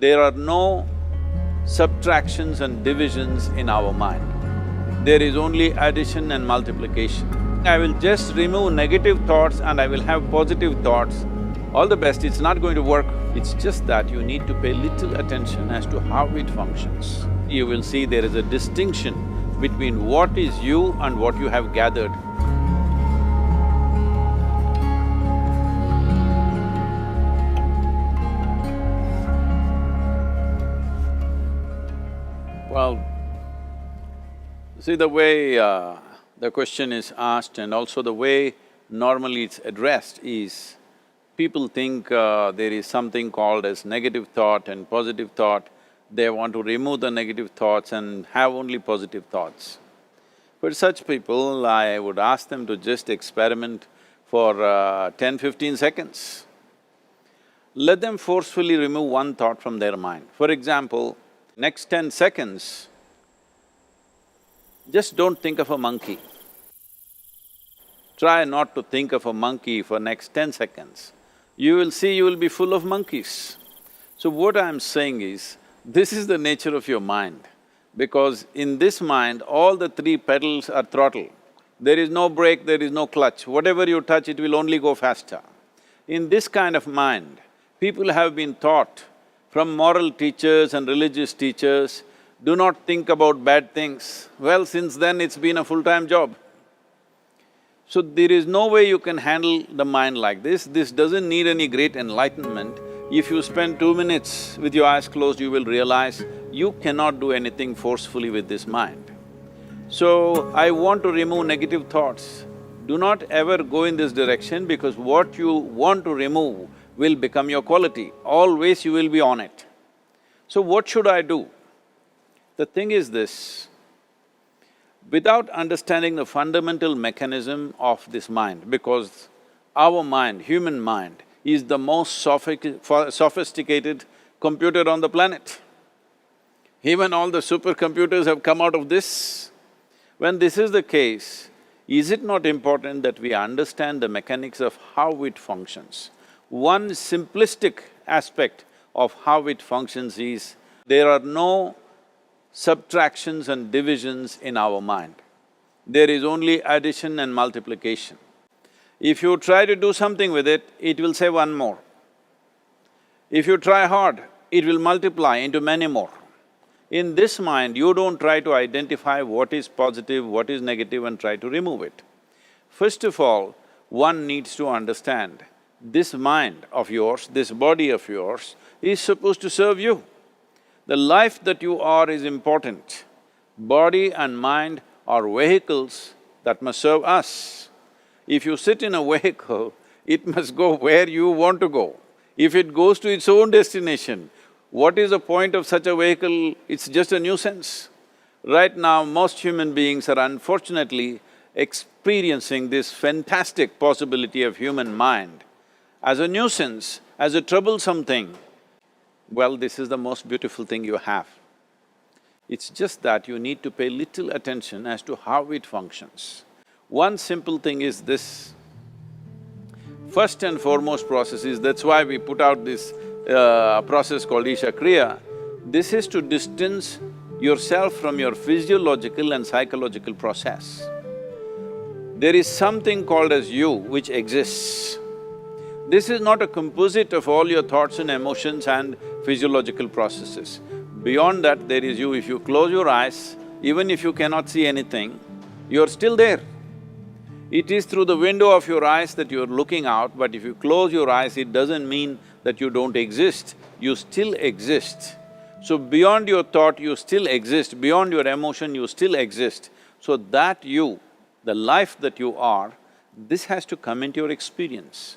There are no subtractions and divisions in our mind. There is only addition and multiplication. I will just remove negative thoughts and I will have positive thoughts. All the best, it's not going to work. It's just that you need to pay little attention as to how it functions. You will see there is a distinction between what is you and what you have gathered. Well, see the way the question is asked and also the way normally it's addressed is, people think there is something called as negative thought and positive thought. They want to remove the negative thoughts and have only positive thoughts. For such people, I would ask them to just experiment for 10-15 seconds. Let them forcefully remove one thought from their mind. For example, next 10 seconds, just don't think of a monkey. Try not to think of a monkey for next 10 seconds. You will see you will be full of monkeys. So what I'm saying is, this is the nature of your mind, because in this mind, all the three pedals are throttle. There is no brake, there is no clutch. Whatever you touch, it will only go faster. In this kind of mind, people have been taught from moral teachers and religious teachers, do not think about bad things. Well, since then it's been a full-time job. So there is no way you can handle the mind like this. This doesn't need any great enlightenment. If you spend 2 minutes with your eyes closed, you will realize you cannot do anything forcefully with this mind. So, I want to remove negative thoughts. Do not ever go in this direction, because what you want to remove will become your quality. Always you will be on it. So what should I do? The thing is this, without understanding the fundamental mechanism of this mind, because our mind, human mind, is the most sophisticated computer on the planet. Even all the supercomputers have come out of this. When this is the case, is it not important that we understand the mechanics of how it functions? One simplistic aspect of how it functions is, there are no subtractions and divisions in our mind. There is only addition and multiplication. If you try to do something with it, it will say one more. If you try hard, it will multiply into many more. In this mind, you don't try to identify what is positive, what is negative and try to remove it. First of all, one needs to understand, this mind of yours, this body of yours is supposed to serve you. The life that you are is important. Body and mind are vehicles that must serve us. If you sit in a vehicle, it must go where you want to go. If it goes to its own destination, what is the point of such a vehicle? It's just a nuisance. Right now, most human beings are unfortunately experiencing this fantastic possibility of human mind as a nuisance, as a troublesome thing. Well, this is the most beautiful thing you have. It's just that you need to pay little attention as to how it functions. One simple thing is this. First and foremost process is, that's why we put out this process called Isha Kriya. This is to distance yourself from your physiological and psychological process. There is something called as you which exists. This is not a composite of all your thoughts and emotions and physiological processes. Beyond that, there is you. If you close your eyes, even if you cannot see anything, you're still there. It is through the window of your eyes that you're looking out, but if you close your eyes, it doesn't mean that you don't exist, you still exist. So beyond your thought, you still exist, beyond your emotion, you still exist. So that you, the life that you are, this has to come into your experience.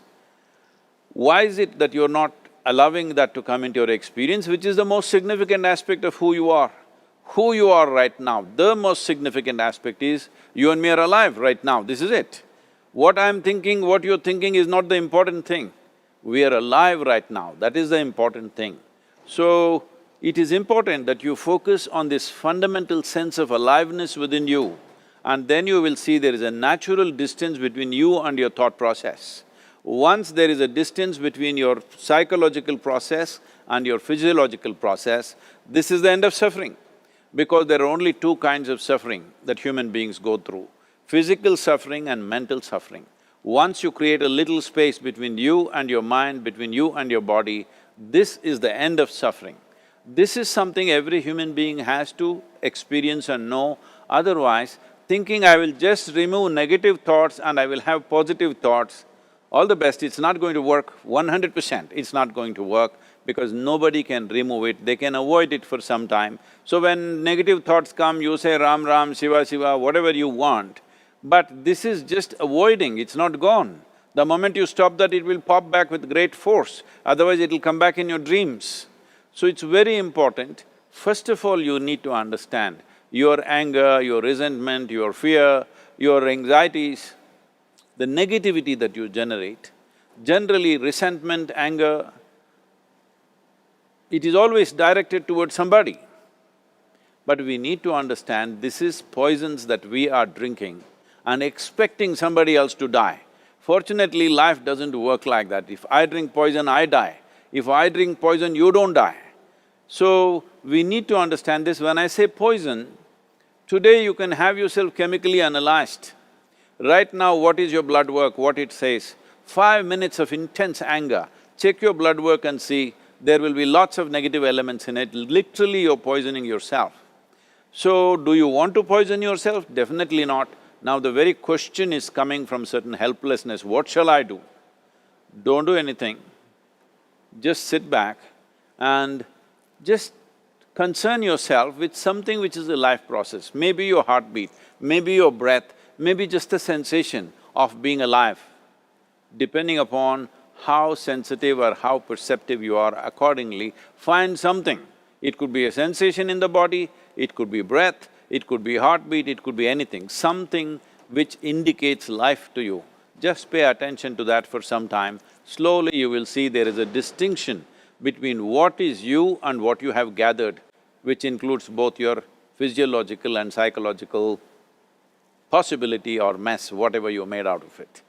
Why is it that you're not allowing that to come into your experience, which is the most significant aspect of who you are? Who you are right now, the most significant aspect is, you and me are alive right now, this is it. What I'm thinking, what you're thinking is not the important thing. We are alive right now, that is the important thing. So, it is important that you focus on this fundamental sense of aliveness within you, and then you will see there is a natural distance between you and your thought process. Once there is a distance between your psychological process and your physiological process, this is the end of suffering. Because there are only two kinds of suffering that human beings go through, physical suffering and mental suffering. Once you create a little space between you and your mind, between you and your body, this is the end of suffering. This is something every human being has to experience and know, otherwise thinking I will just remove negative thoughts and I will have positive thoughts, all the best, it's not going to work 100%, it's not going to work because nobody can remove it, they can avoid it for some time. So when negative thoughts come, you say Ram Ram, Shiva Shiva, whatever you want, but this is just avoiding, it's not gone. The moment you stop that, it will pop back with great force, otherwise it'll come back in your dreams. So it's very important, first of all you need to understand your anger, your resentment, your fear, your anxieties, the negativity that you generate. Generally resentment, anger, it is always directed towards somebody. But we need to understand this is poisons that we are drinking and expecting somebody else to die. Fortunately, life doesn't work like that. If I drink poison, I die. If I drink poison, you don't die. So, we need to understand this. When I say poison, today you can have yourself chemically analyzed. Right now, what is your blood work, what it says? 5 minutes of intense anger, check your blood work and see, there will be lots of negative elements in it, literally you're poisoning yourself. So, do you want to poison yourself? Definitely not. Now the very question is coming from certain helplessness, what shall I do? Don't do anything, just sit back and just concern yourself with something which is a life process. Maybe your heartbeat, maybe your breath, maybe just a sensation of being alive. Depending upon how sensitive or how perceptive you are, accordingly, find something. It could be a sensation in the body, it could be breath, it could be heartbeat, it could be anything, something which indicates life to you. Just pay attention to that for some time. Slowly you will see there is a distinction between what is you and what you have gathered, which includes both your physiological and psychological possibility or mess, whatever you made out of it.